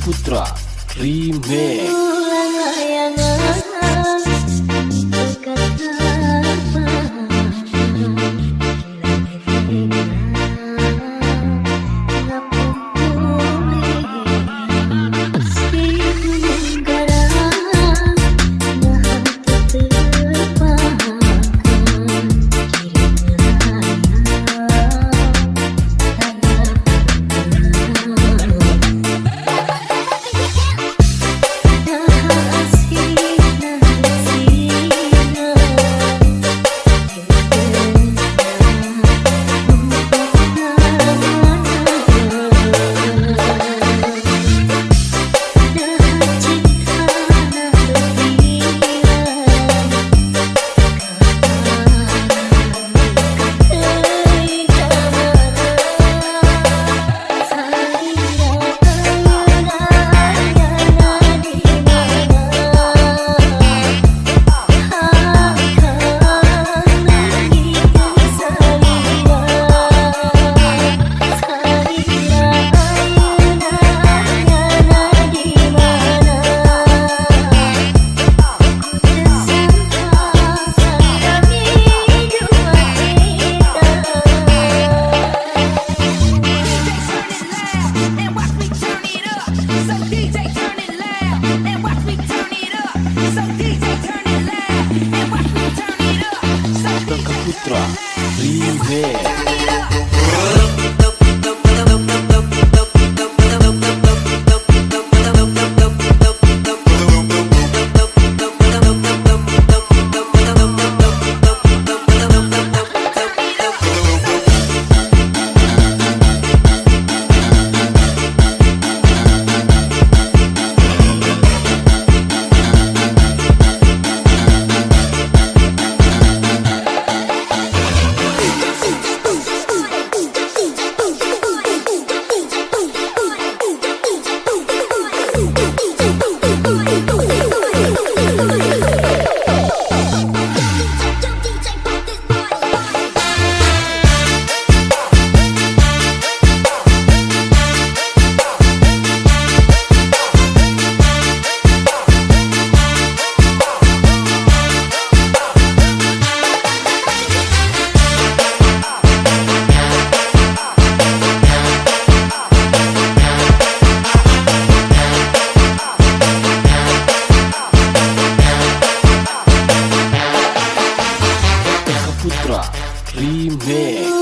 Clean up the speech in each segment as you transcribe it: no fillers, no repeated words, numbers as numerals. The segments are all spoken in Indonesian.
Putra Remix. Putra Remix. Putra Remix.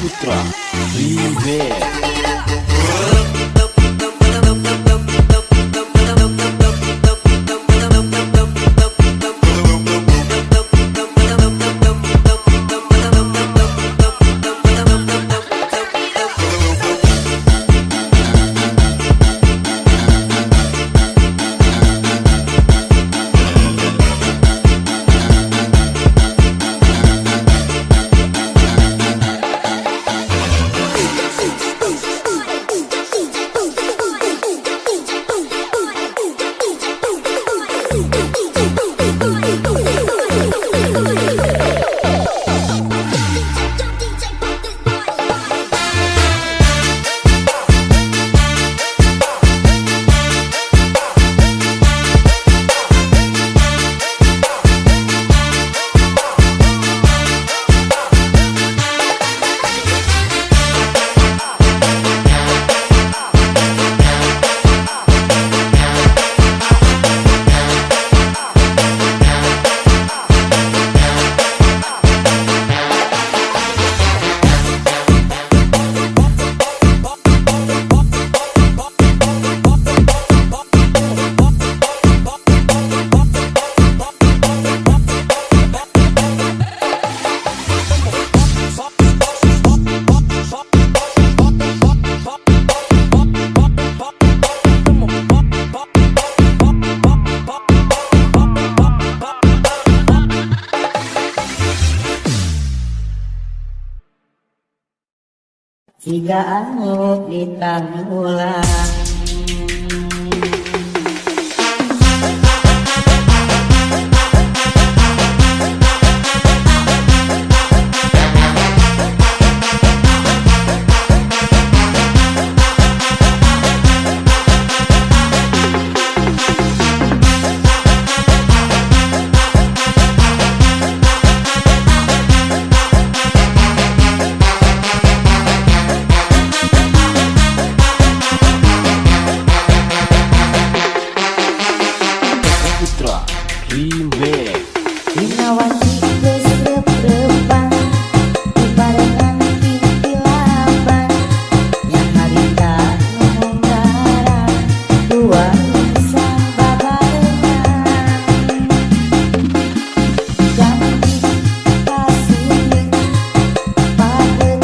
Putra Remake. Jika anu ditanggulang Remake. Dinawati gesrep-repan dibarengan titilapan yang harita nunggaran dua insan babarengan janji kasih padet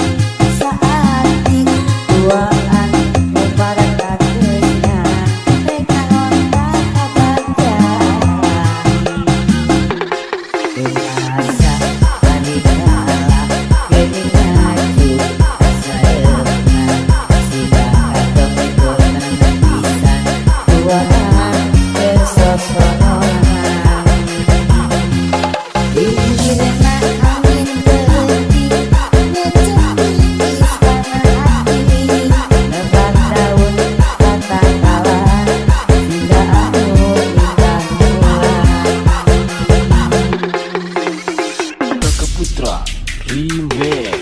saati duaan membarakan kesnya mereka ngontak kabajan rasa panikala gini ngaji saeungan siga kepegonan pisan tuaan kesosonoan dihirna angin teuti ngecepi istana hati nebak daun kata-kalan siga anu ditanggulang Putra Remake.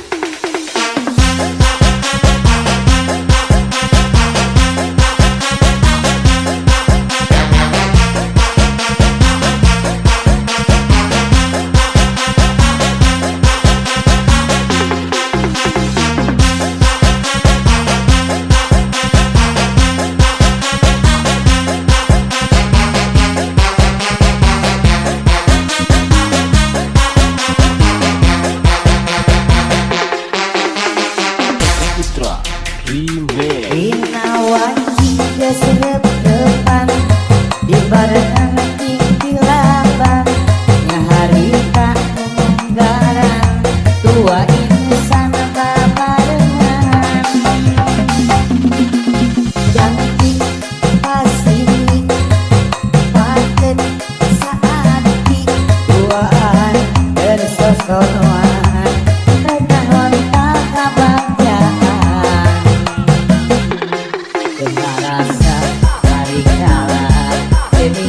Putra Remake. Dinawati gesrep-repan dibarengan titilapan yang harita nunggaran tua insan babarengan janji kasih paket saati duaan bersosonoan mereka ngontak kabagjaan dengan rasa hari kala demi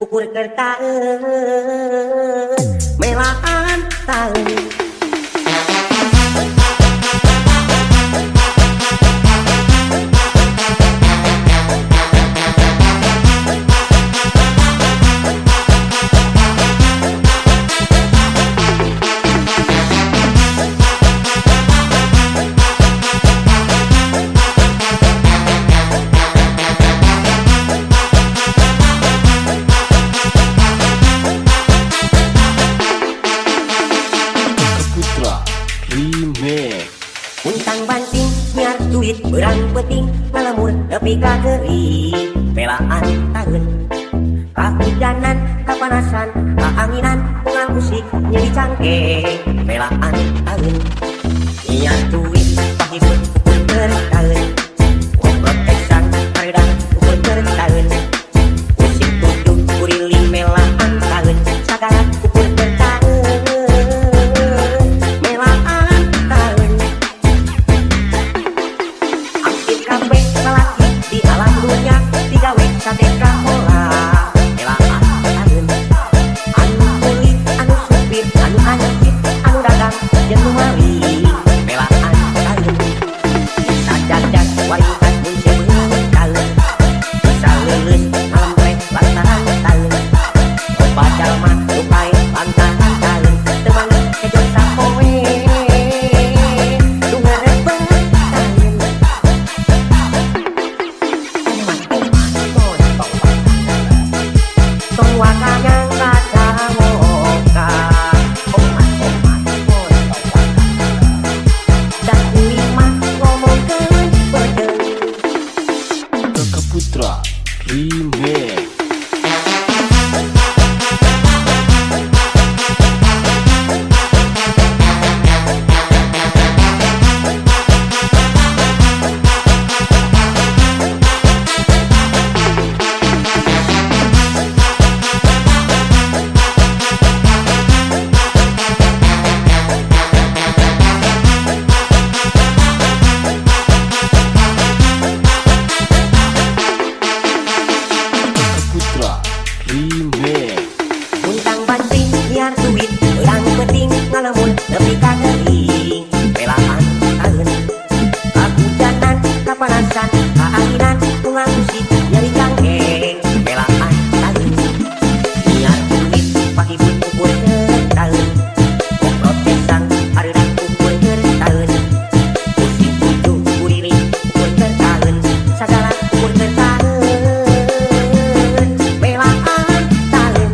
ukur kertaeun melaan taeun. Putra Remake. Untang banting nyiar duit berang peting ngalemur nepi ka geuring pelaan taeun. Kahujanan kapanasan kaanginan ungang musik nyeri cangkeng pelaan taeun. Nyiar duit pahibut ukur kertaeun ngobrol kesang karedang ukur kertaeun. Musik tujuh kuriling melaan taeun sagala ukur kertaeun melaan taeun. Aktif kabeh lalaki di alam dunya digawe sate kahola melaan taeun. Anu kulit anu supir anu anyit anu dagang jeung nu maling melaan taeun. Sajajan warisan mun seueung taeun bisa leuleus ngalempre lantaran taeun. Loba jalma nu kae lantaran taeun teu manggih kejon sapoe nu ngarebeng taeun. Tong wakanyang kacawoka dak kuing mah ngomongkeun bedeung. Kakak Putra Remake. Kakak Putra Remake. Untang banting nyiar duit berang peting ngalemur nepi ka geuring pelaan taeun. Kahujanan kapanasan kaanginan ungang musik nyeri cangkeng pelaan taeun. Nyiar duit pahibut ukur kertaeun ngobrol kesang hareurang ukur kertaeun. Musik tujuh kuriling ukur kertaeun sagala ukur kertaeun melaan taeun.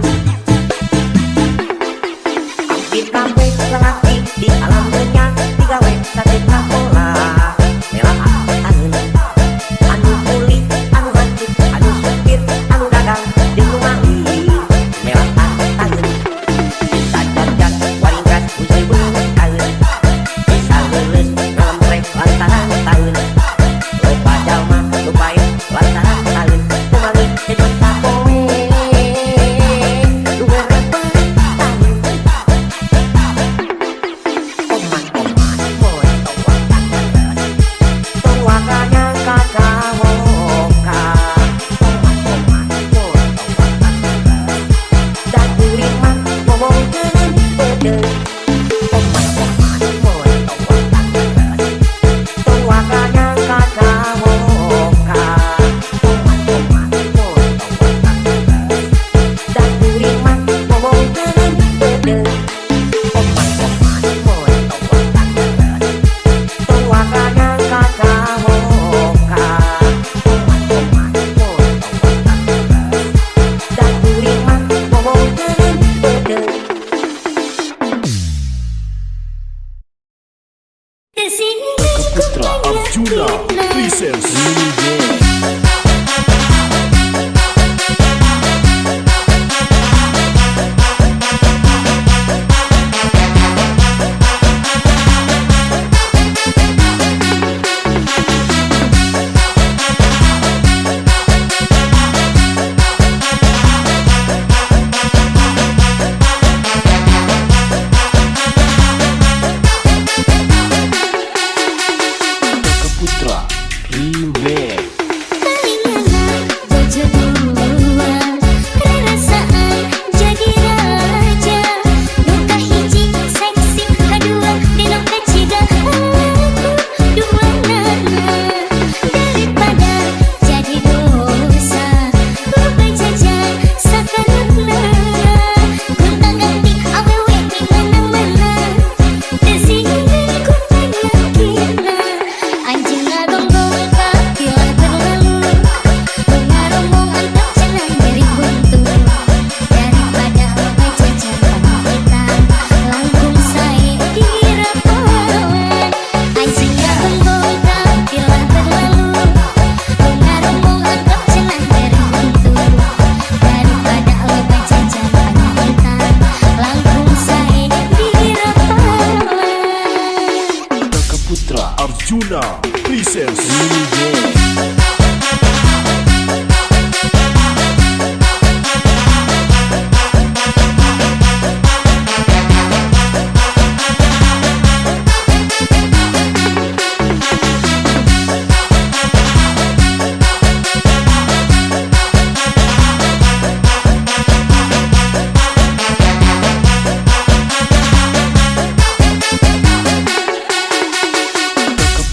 Arjuna Presents Remix.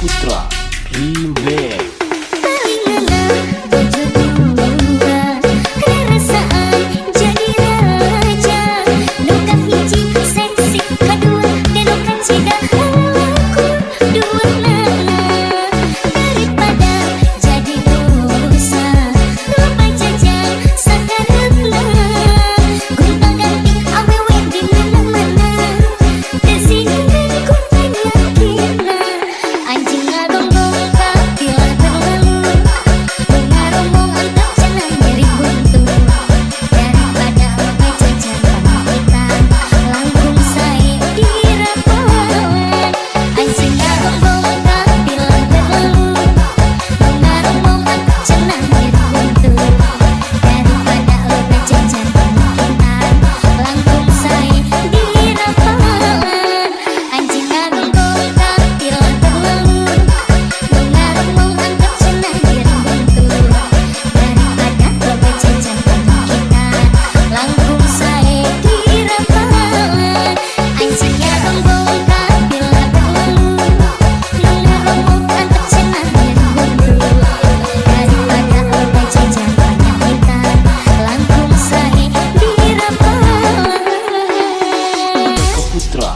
Putra Remix.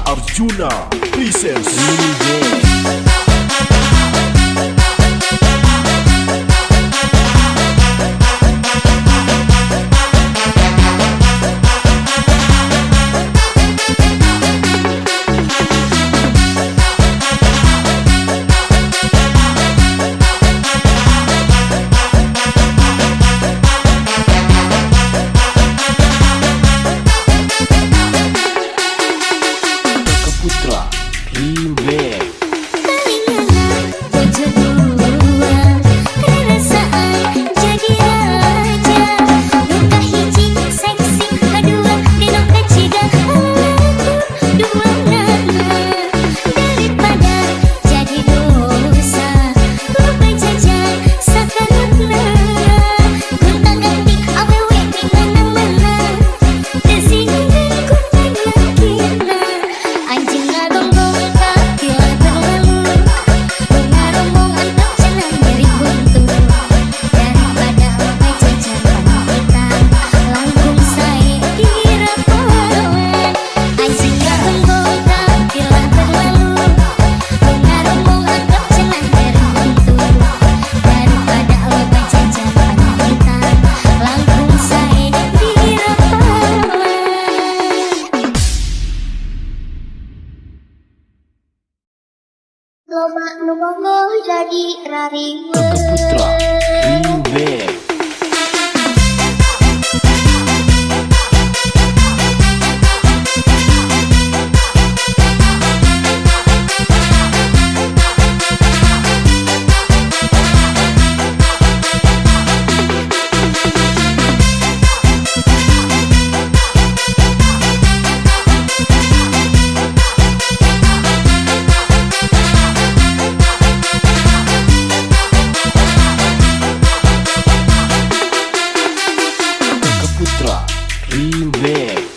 Arjuna Presents Remix. Putra Remix. Loba nu monggo jadi rariwe. Putra Remix. Putra Remix.